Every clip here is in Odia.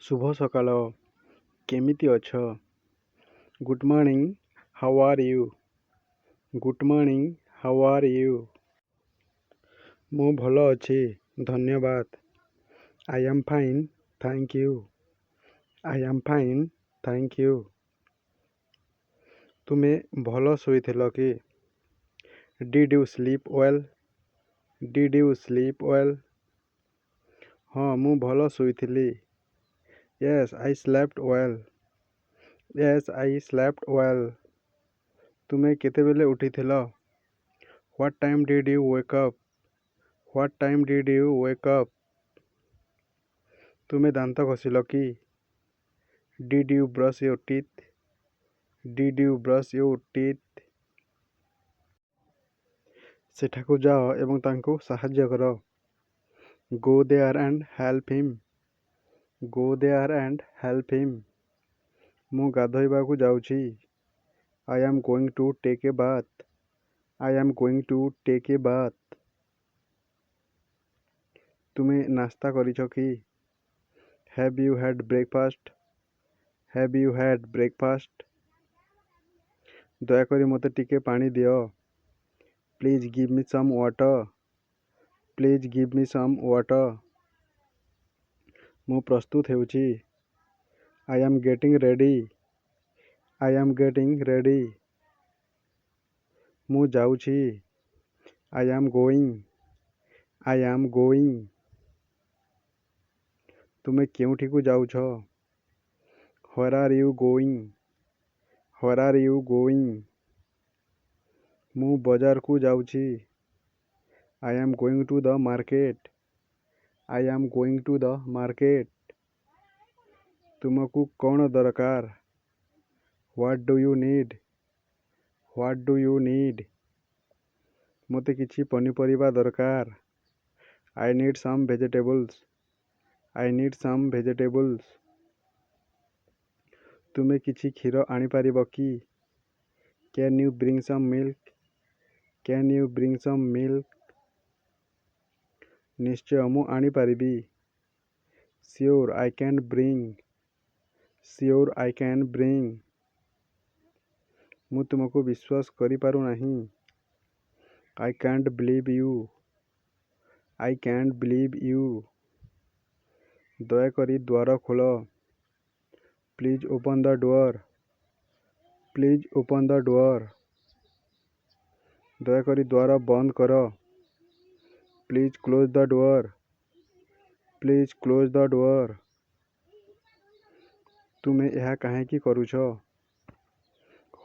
ଶୁଭ ସକାଳ। କେମିତି ଅଛ? Good morning. How are you? Good morning. How are you? ମୁଁ ଭଲ ଅଛି, ଧନ୍ୟବାଦ। I am fine, thank you. I am fine, thank you. ତୁମେ ଭଲ ଶୋଇଥିଲ କି? Did you sleep well? Did you sleep well? ହଁ, ମୁଁ ଭଲ ଶୋଇଥିଲି। Yes, I slept well. Yes, I slept well. ତୁମେ କେତେବେଳେ ଉଠିଥିଲ? What time did you wake up? What time did you wake up? ତୁମେ ଦାନ୍ତ ଘଷିଲ କି? Did you brush your teeth? Did you brush your teeth? ସେଠାକୁ ଯାଅ ଏବଂ ତାଙ୍କୁ ସାହାଯ୍ୟ କର। Go there and help him. Go there and help him. ମୁଁ ଗାଧୋଇବାକୁ ଯାଉଛି। I am going to take a bath. I am going to take a bath. ତୁମେ ନାସ୍ତା କରିଛ କି? Have you had breakfast? Have you had breakfast? ଦୟାକରି ମୋତେ ଟିକେ ପାଣି ଦିଅ। ପ୍ଲିଜ୍ ଗିଭ୍ ମି ସମ୍ ୱାଟର୍। ପ୍ଲିଜ୍ ଗିଭ୍ ମି ସମ୍ ୱାଟର୍। ମୁଁ ପ୍ରସ୍ତୁତ ହେଉଛି। I am getting ready. I am getting ready. ମୁଁ ଯାଉଛି। I am going. I am going. ତୁମେ କେଉଁଠିକୁ ଯାଉଛ? Where are you going? Where are you going? ମୁଁ ବଜାରକୁ ଯାଉଛି। I am going to the market. I am going to the market. ତୁମକୁ କ'ଣ ଦରକାର? What do you need? What do you need? ମୋତେ କିଛି ପନିପରିବା ଦରକାର। I need some vegetables. I need some vegetables. ତୁମେ କିଛି କ୍ଷୀର ଆଣିପାରିବ କି? Can you bring some milk? Can you bring some milk? ନିଶ୍ଚୟ, ମୁଁ ଆଣିପାରିବି। Sure, I can bring. Sure, I can bring. ମୁଁ ତୁମକୁ ବିଶ୍ୱାସ କରିପାରୁନାହିଁ। I can't believe you. I can't believe you. ଦୟାକରି ଦ୍ୱାର ଖୋଲ। Please open the door. Please open the door. ଦୟାକରି ଦ୍ୱାର ବନ୍ଦ କର। Please close the door. Please close the door. ତୁମେ ଏହା କାହିଁକି କରୁଛ?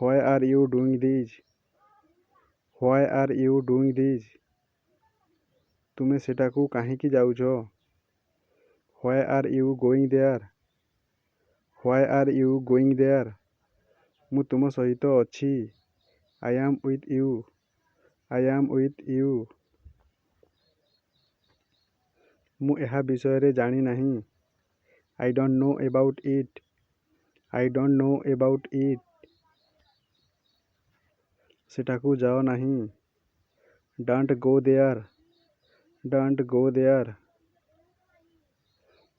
Why are you doing this? Why are you doing this? ତୁମେ ସେଠାକୁ କାହିଁକି ଯାଉଛ? Why are you going there? Why are you going there? ମୁଁ ତୁମ ସହିତ ଅଛି। I am with you. I am with you. ମୁଁ ଏହା ବିଷୟରେ ଜାଣି ନାହିଁ। I don't know about it. I don't know about it. ସେଠାକୁ ଯାଅ ନାହିଁ। Don't go there. Don't go there.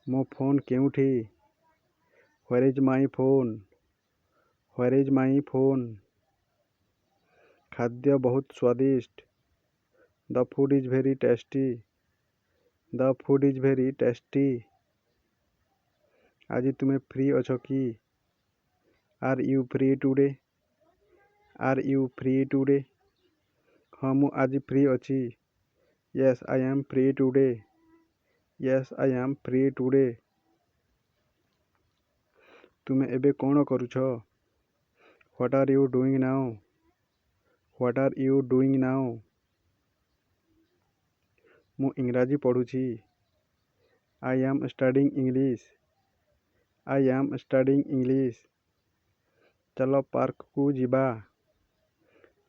ମୋ ଫୋନ୍ କେଉଁଠି? Where is my phone? Where is my phone? ଖାଦ୍ୟ ବହୁତ ସ୍ୱାଦିଷ୍ଟ। The food is very tasty. The food is very tasty. ଆଜି ତୁମେ ଫ୍ରି ଅଛ କି? Are you free today? Are you free today? ହଁ, ମୁଁ ଆଜି ଫ୍ରି ଅଛି। Yes, I am free today. Yes, I am free today. ତୁମେ ଏବେ କ'ଣ କରୁଛ? What are you doing now? What are you doing now? ମୁଁ ଇଂରାଜୀ ପଢ଼ୁଛି। I am studying English. I am studying English. ଚାଲ ପାର୍କକୁ ଯିବା।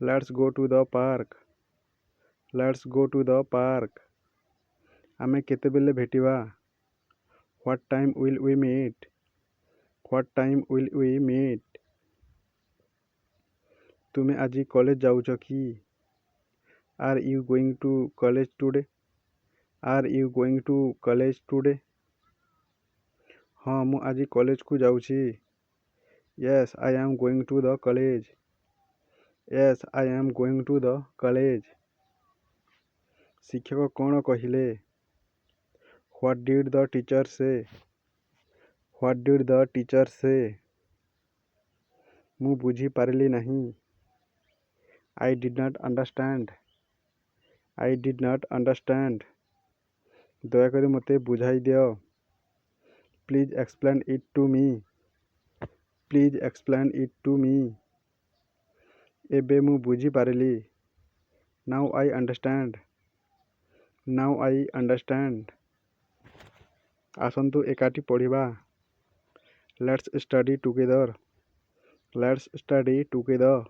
Let's go to the park. Let's go to the park. ଆମେ କେତେବେଳେ ଭେଟିବା? What time will we meet? What time will we meet? ତୁମେ ଆଜି କଲେଜ ଯାଉଛ କି? Are you going to college today? Are you going to college today? ହଁ ମୁଁ ଆଜି କଲେଜକୁ ଯାଉଛି। Yes I am going to the college. Yes I am going to the college. ଶିକ୍ଷକ କ'ଣ କହିଲେ? What did the teacher say? What did the teacher say? ମୁଁ ବୁଝିପାରିଲି ନାହିଁ। I did not understand. I did not understand. ଦୟାକରି ମୋତେ ବୁଝାଇ ଦିଅ। Please explain it to me. Please explain it to me. ଏବେ ମୁଁ ବୁଝିପାରିଲି। Now I understand. Now I understand. ଆସନ୍ତୁ ଏକାଠି ପଢ଼ିବା। Let's study together. Let's study together.